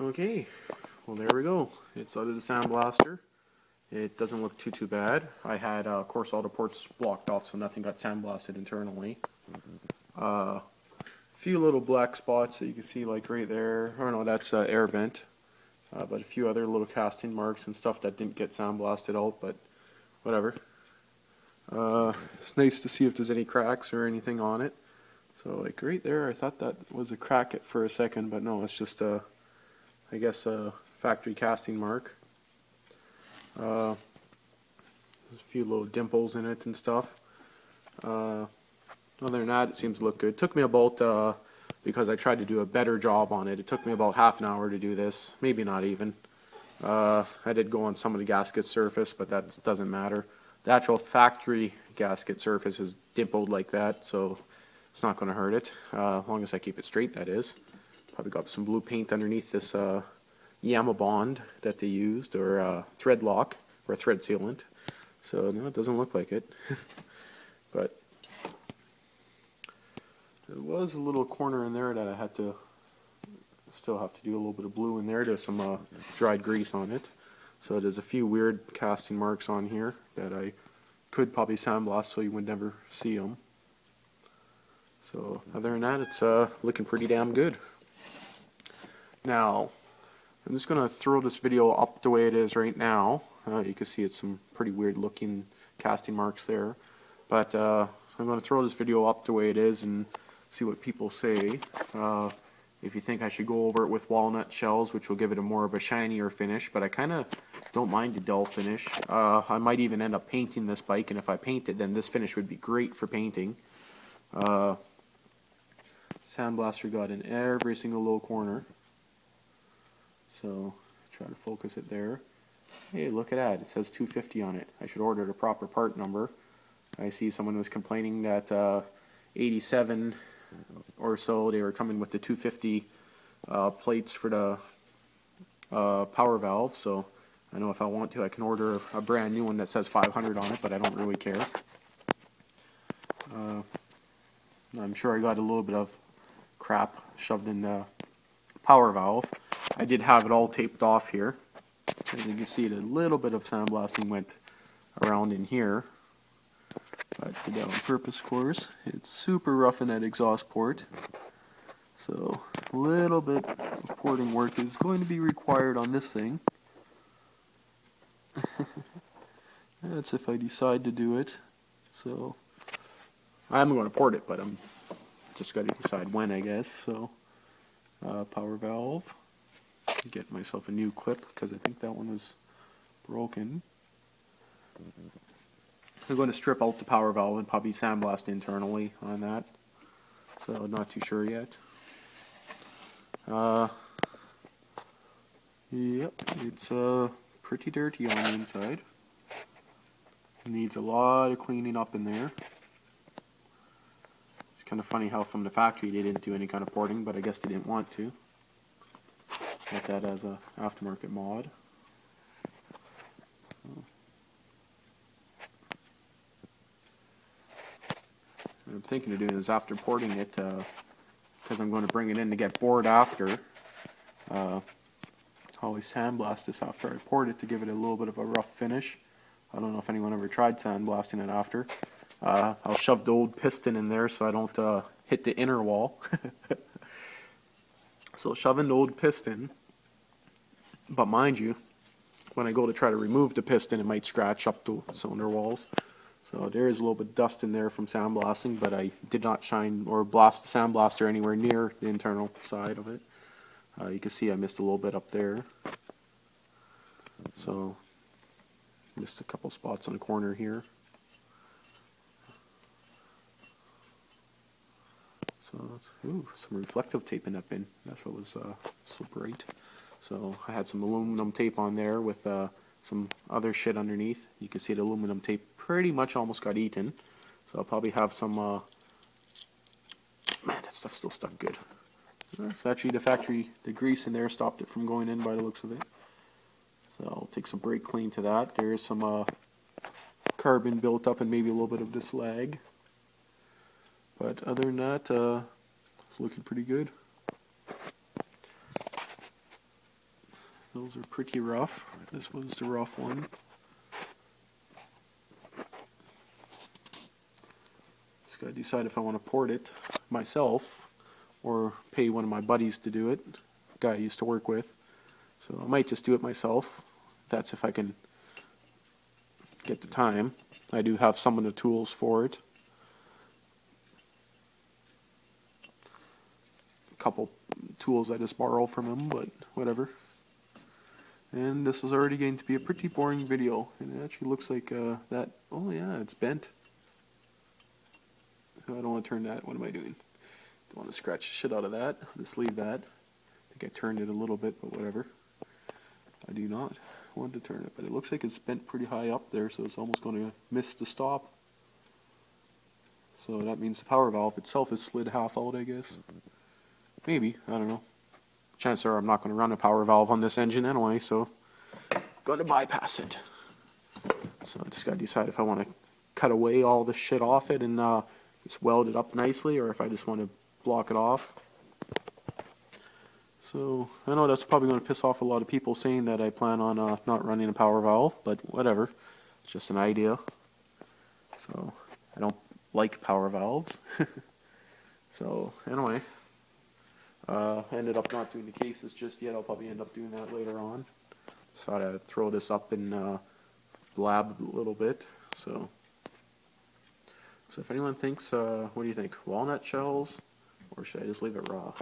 Okay, well there we go. It's out of the sandblaster. It doesn't look too bad. I had, of course, all the ports blocked off, so nothing got sandblasted internally. A few little black spots that you can see, like right there. Oh no, that's air vent. But a few other little casting marks and stuff that didn't get sandblasted out, but whatever. It's nice to see if there's any cracks or anything on it. So like right there, I thought that was a crack for a second, but no, it's just I guess a factory casting mark. There's a few little dimples in it and stuff. Other than that, it seems to look good. It took me about, because I tried to do a better job on it, it took me about half an hour to do this, maybe not even. I did go on some of the gasket surface, but that doesn't matter. The actual factory gasket surface is dimpled like that, so it's not going to hurt it, as long as I keep it straight, that is. Probably got some blue paint underneath this Yama Bond that they used, or thread lock, or thread sealant. So no, it doesn't look like it. But there was a little corner in there that I had to still have to do a little bit of blue in there. There's some dried grease on it. So there's a few weird casting marks on here that I could probably sandblast so you would never see them. So other than that, it's looking pretty damn good. Now, I'm just going to throw this video up the way it is right now. You can see it's some pretty weird looking casting marks there. But I'm going to throw this video up the way it is and see what people say. If you think I should go over it with walnut shells, which will give it a more of a shinier finish, but I kind of don't mind the dull finish. I might even end up painting this bike, and if I paint it, then this finish would be great for painting. Sandblaster got in every single little corner. So try to focus it there. Hey, look at that. It says 250 on it. I should order the proper part number. I see someone was complaining that 87 or so, they were coming with the 250 plates for the power valve. So I know if I want to, I can order a brand new one that says 500 on it, but I don't really care. I'm sure I got a little bit of crap shoved in the power valve. I did have it all taped off here. As you can see, a little bit of sandblasting went around in here. But I did that on purpose, of course. It's super rough in that exhaust port. So a little bit of porting work is going to be required on this thing. That's if I decide to do it. So I'm going to port it, but I'm just got to decide when, I guess. So power valve. Get myself a new clip because I think that one was broken. I'm going to strip out the power valve and probably sandblast internally on that. So not too sure yet. Yep, it's pretty dirty on the inside. Needs a lot of cleaning up in there. It's kind of funny how from the factory they didn't do any kind of porting, but I guess they didn't want to. Got that as a aftermarket mod. What I'm thinking of doing is after porting it, because I'm going to bring it in to get bored after, I'll always sandblast this after I port it to give it a little bit of a rough finish. I don't know if anyone ever tried sandblasting it after. I'll shove the old piston in there so I don't hit the inner wall. So shoving the old piston, but mind you, when I go to try to remove the piston, it might scratch up the cylinder walls. So there is a little bit of dust in there from sandblasting, but I did not shine or blast the sandblaster anywhere near the internal side of it. You can see I missed a little bit up there. So missed a couple spots on the corner here. So, ooh, some reflective tape in that bin. That's what was so bright. So I had some aluminum tape on there with some other shit underneath. You can see the aluminum tape pretty much almost got eaten. So I'll probably have some, man, that stuff's still stuck good. It's actually the factory, the grease in there stopped it from going in by the looks of it. So I'll take some brake clean to that. There is some carbon built up and maybe a little bit of the slag. But other than that, it's looking pretty good. those are pretty rough. This was the rough one. Just gotta decide if I want to port it myself or pay one of my buddies to do it, guy I used to work with. So I might just do it myself. That's if I can get the time. I do have some of the tools for it. A couple tools I just borrow from him, but whatever. And this is already getting to be a pretty boring video. And it actually looks like that. Oh yeah, it's bent. I don't want to turn that. What am I doing? Don't want to scratch the shit out of that. Just leave that. I think I turned it a little bit, but whatever. I do not want to turn it, but it looks like it's bent pretty high up there, so it's almost going to miss the stop. So that means the power valve itself is slid half out, I guess. Maybe, I don't know. Chances are I'm not going to run a power valve on this engine anyway, so I'm going to bypass it. So I just got to decide if I want to cut away all the shit off it and just weld it up nicely, or if I just want to block it off. So I know that's probably going to piss off a lot of people saying that I plan on not running a power valve, but whatever. It's just an idea. So I don't like power valves. So anyway, I ended up not doing the cases just yet. I'll probably end up doing that later on. Just thought I'd throw this up and blab a little bit. So if anyone thinks, what do you think? Walnut shells, or should I just leave it raw?